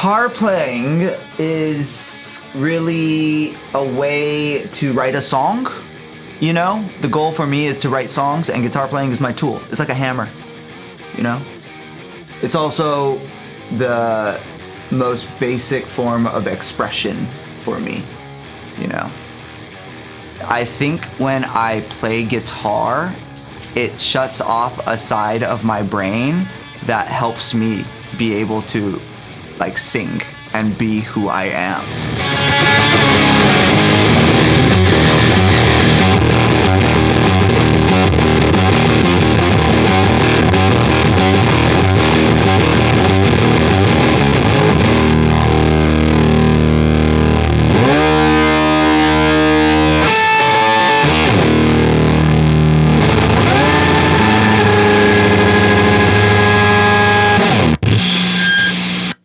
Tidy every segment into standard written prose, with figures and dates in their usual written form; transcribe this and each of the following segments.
Guitar playing is really a way to write a song. You know, the goal for me is to write songs, and guitar playing is my tool. It's like a hammer, you know? It's also the most basic form of expression for me, you know? I think when I play guitar, it shuts off a side of my brain that helps me be able to like sing and be who I am.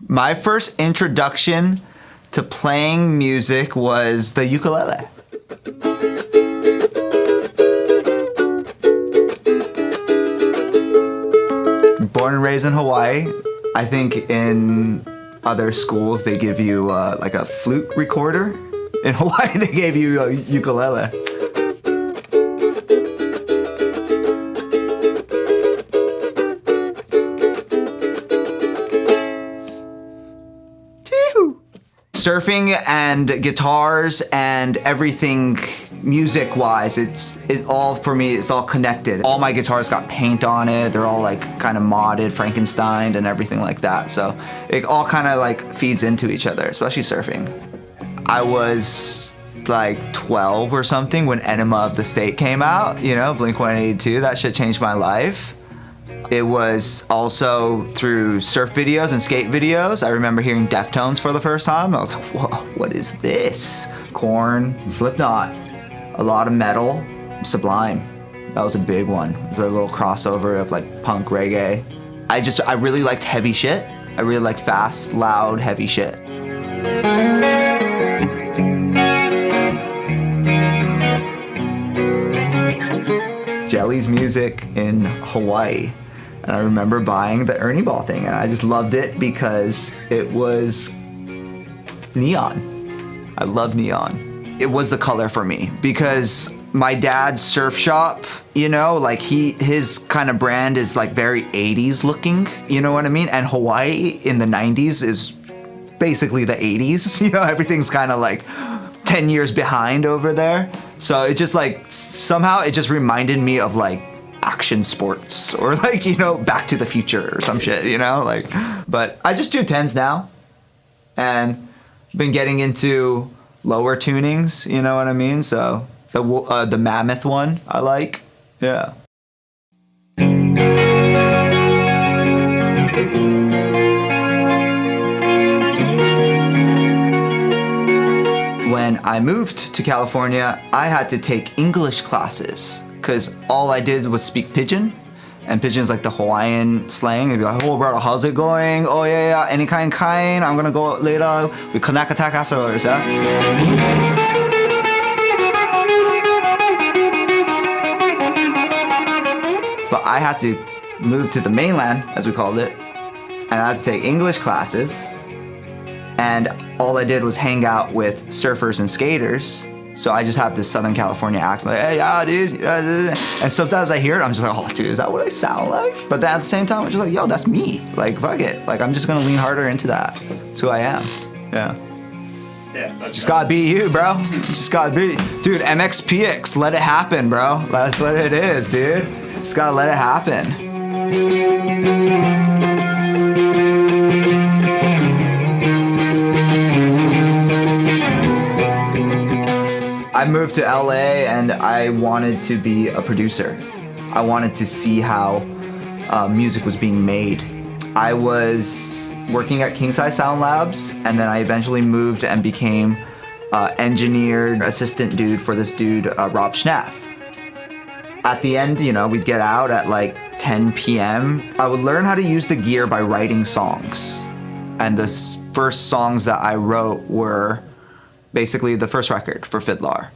My first introduction to playing music was the ukulele. Born and raised in Hawaii. I think in other schools they give you like a flute recorder. In Hawaii they gave you a ukulele. Surfing and guitars and everything music-wise, it all for me, it's all connected. All my guitars got paint on it. They're all like kind of modded, Frankensteined and everything like that. So it all kind of like feeds into each other, especially surfing. I was like 12 or something when Enema of the State came out, you know, Blink-182. That shit changed my life. It was also through surf videos and skate videos. I remember hearing Deftones for the first time. I was like, whoa, what is this? Korn, Slipknot, a lot of metal, Sublime. That was a big one. It was a little crossover of like punk reggae. I really liked heavy shit. I really liked fast, loud, heavy shit. Jelly's music in Hawaii. And I remember buying the Ernie Ball thing, and I just loved it because it was neon. I love neon. It was the color for me because my dad's surf shop, you know, like his kind of brand is like very 80s looking, you know what I mean? And Hawaii in the 90s is basically the 80s, you know, everything's kind of like 10 years behind over there. So it just like, somehow it just reminded me of like action sports or like, you know, Back to the Future or some shit, you know, like, but I just do 10s now and been getting into lower tunings, you know what I mean? So the Mammoth one I like, yeah. When I moved to California, I had to take English classes because all I did was speak Pidgin. And Pidgin is like the Hawaiian slang. They'd be like, oh, brother, how's it going? Oh, yeah, any kind. I'm gonna go later. We connect attack afterwards, yeah? But I had to move to the mainland, as we called it, and I had to take English classes. And all I did was hang out with surfers and skaters. So I just have this Southern California accent, like, hey, yeah, dude. And sometimes I hear it, I'm just like, oh, dude, is that what I sound like? But then at the same time, I'm just like, yo, that's me. Like, fuck it. Like, I'm just gonna lean harder into that. That's who I am. Yeah. Yeah. Just gotta be you, bro. Just gotta be. Dude, MXPX, let it happen, bro. That's what it is, dude. Just gotta let it happen. I moved to LA and I wanted to be a producer. I wanted to see how music was being made. I was working at King Size Sound Labs, and then I eventually moved and became engineer assistant dude for this dude, Rob Schnaff. At the end, you know, we'd get out at like 10 p.m. I would learn how to use the gear by writing songs. And the first songs that I wrote were basically the first record for Fidlar.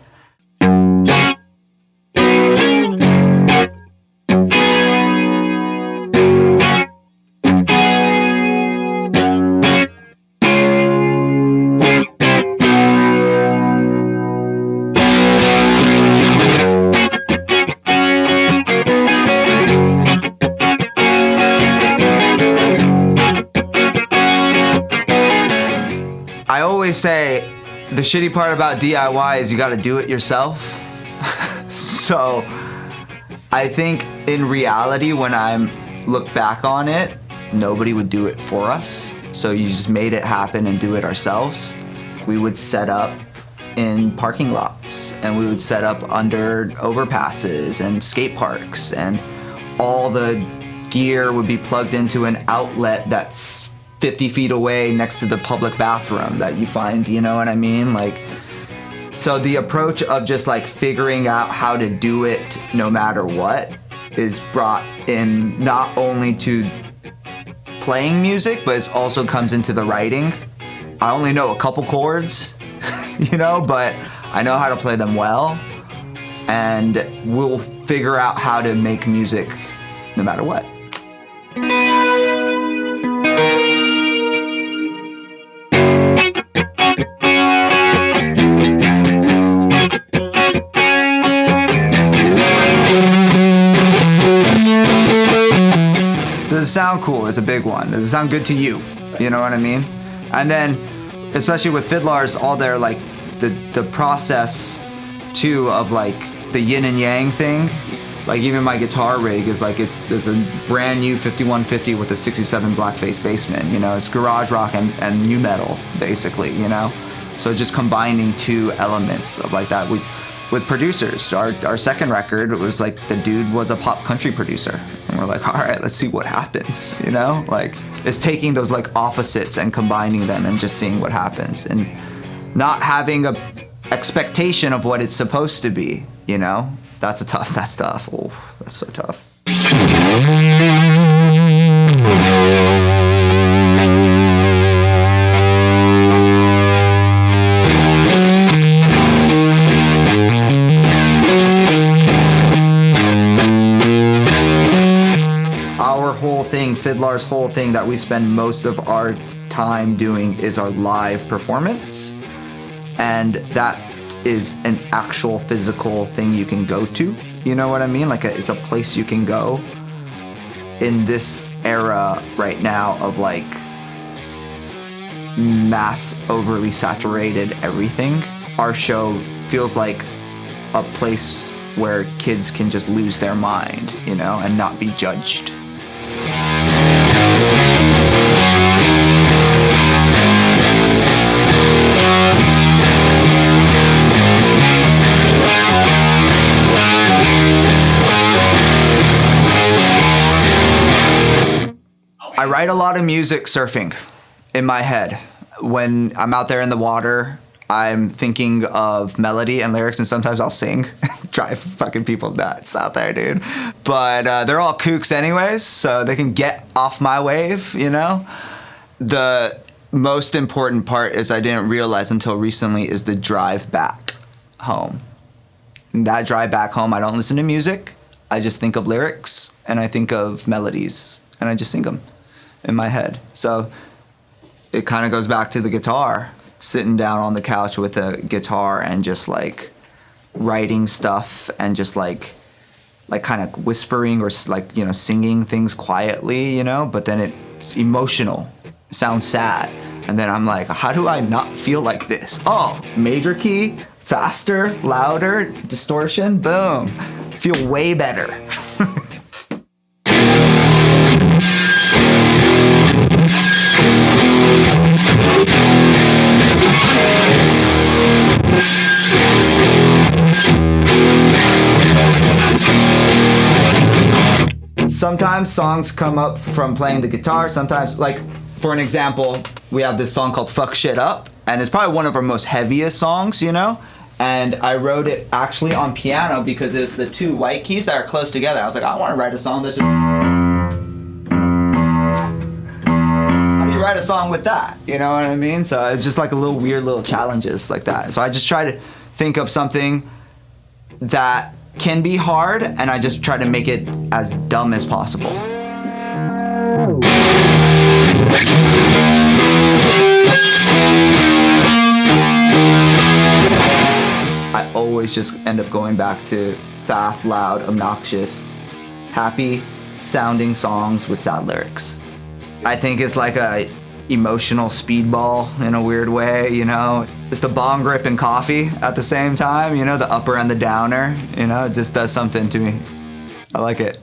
always say the shitty part about DIY is you got to do it yourself. So I think in reality, when I look back on it, nobody would do it for us. So you just made it happen and do it ourselves. We would set up in parking lots, and we would set up under overpasses and skate parks, and all the gear would be plugged into an outlet that's 50 feet away next to the public bathroom that you find, you know what I mean? Like, so the approach of just like figuring out how to do it no matter what is brought in not only to playing music, but it also comes into the writing. I only know a couple chords, you know, but I know how to play them well, and we'll figure out how to make music no matter what. Does it sound cool is a big one. Does it sound good to you? You know what I mean? And then, especially with Fidlars, all their like the process too of like the yin and yang thing. Like even my guitar rig is like there's a brand new 5150 with a 67 blackface bassman. You know, it's garage rock and new metal basically. You know, so just combining two elements of like that. With producers, our second record was like the dude was a pop country producer, and we're like, all right, let's see what happens. You know, like it's taking those like opposites and combining them and just seeing what happens, and not having a expectation of what it's supposed to be. You know, that's tough. Oh, that's so tough. Fidlar's whole thing that we spend most of our time doing is our live performance, and that is an actual physical thing you can go to. You know what I mean? Like it's a place you can go. In this era right now of like mass overly saturated everything, our show feels like a place where kids can just lose their mind, you know, and not be judged. I write a lot of music surfing in my head. When I'm out there in the water, I'm thinking of melody and lyrics, and sometimes I'll sing. Drive fucking people nuts out there, dude. But they're all kooks anyways, so they can get off my wave, you know? The most important part is I didn't realize until recently is the drive back home. That drive back home, I don't listen to music. I just think of lyrics, and I think of melodies, and I just sing them in my head. So it kind of goes back to the guitar, sitting down on the couch with a guitar and just like writing stuff and just like kind of whispering or like, you know, singing things quietly, you know, but then it's emotional, sounds sad. And then I'm like, how do I not feel like this? Oh, major key, faster, louder, distortion, boom. Feel way better. Sometimes songs come up from playing the guitar. Sometimes, like, for an example, we have this song called Fuck Shit Up, and it's probably one of our most heaviest songs, you know? And I wrote it actually on piano because it's the two white keys that are close together. I was like, I want to write a song that's... How do you write a song with that? You know what I mean? So it's just like a little weird little challenges like that. So I just try to think of something that can be hard, and I just try to make it as dumb as possible. I always just end up going back to fast, loud, obnoxious, happy sounding songs with sad lyrics. I think it's like emotional speedball in a weird way, you know? It's the bong grip and coffee at the same time, you know, the upper and the downer, you know, it just does something to me. I like it.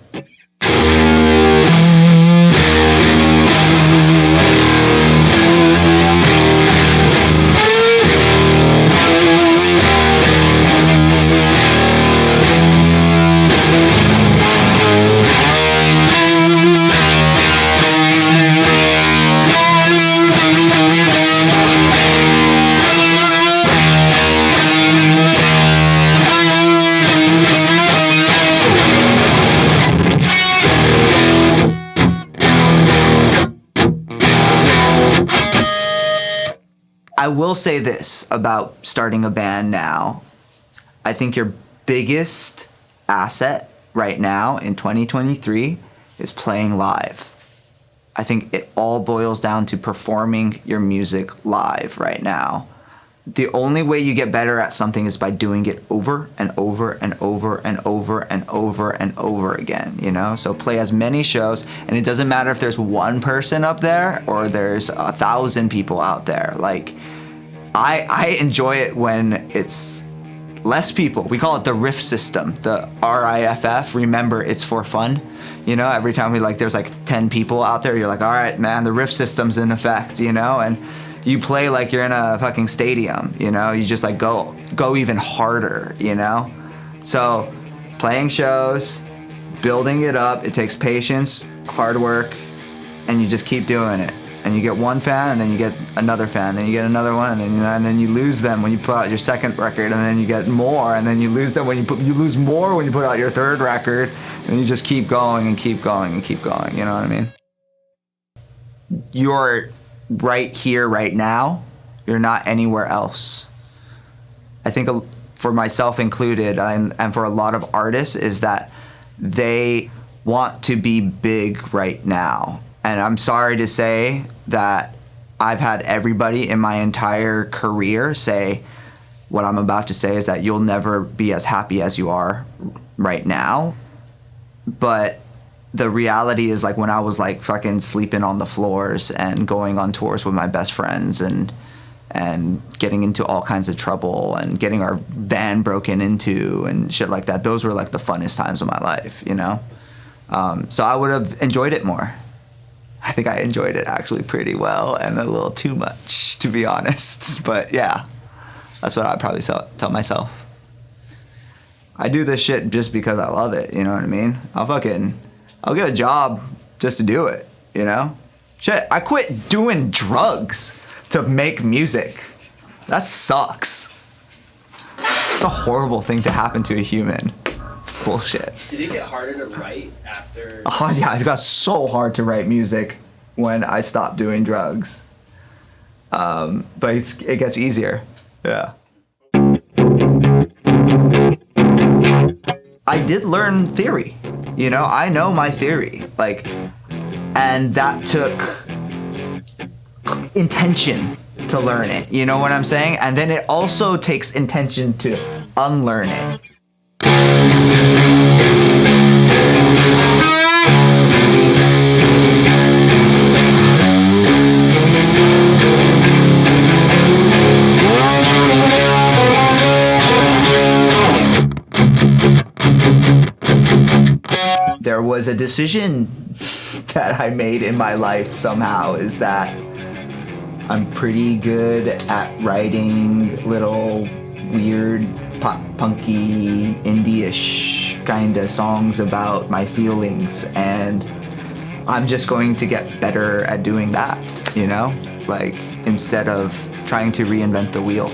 I will say this about starting a band now. I think your biggest asset right now in 2023 is playing live. I think it all boils down to performing your music live right now. The only way you get better at something is by doing it over and over and over and over and over and over again, you know? So play as many shows, and it doesn't matter if there's one person up there or there's 1,000 people out there. Like, I enjoy it when it's less people. We call it the RIFF system, the RIFF. Remember, it's for fun. You know, every time there's like 10 people out there, you're like, all right, man, the RIFF system's in effect, you know? And you play like you're in a fucking stadium, you know? You just like go even harder, you know? So playing shows, building it up, it takes patience, hard work, and you just keep doing it. And you get one fan, and then you get another fan, then you get another one, and then you lose them when you put out your second record, and then you get more, and then you lose them when you lose more when you put out your third record, and you just keep going and keep going and keep going. You know what I mean? You're right here, right now. You're not anywhere else. I think for myself included, and for a lot of artists, is that they want to be big right now. And I'm sorry to say that I've had everybody in my entire career say what I'm about to say is that you'll never be as happy as you are right now. But the reality is, like, when I was like fucking sleeping on the floors and going on tours with my best friends and getting into all kinds of trouble and getting our van broken into and shit like that, those were like the funnest times of my life, you know? So I would have enjoyed it more. I think I enjoyed it actually pretty well, and a little too much, to be honest. But yeah, that's what I'd probably tell myself. I do this shit just because I love it, you know what I mean? I'll get a job just to do it, you know? Shit, I quit doing drugs to make music. That sucks. It's a horrible thing to happen to a human. It's bullshit. Did it get harder to write after? Oh yeah, it got so hard to write music when I stopped doing drugs. But it gets easier. Yeah. I did learn theory. You know, I know my theory. Like, and that took intention to learn it. You know what I'm saying? And then it also takes intention to unlearn it. There was a decision that I made in my life somehow, is that I'm pretty good at writing little weird pop punky indie-ish kind of songs about my feelings, and I'm just going to get better at doing that, you know? Like, instead of trying to reinvent the wheel.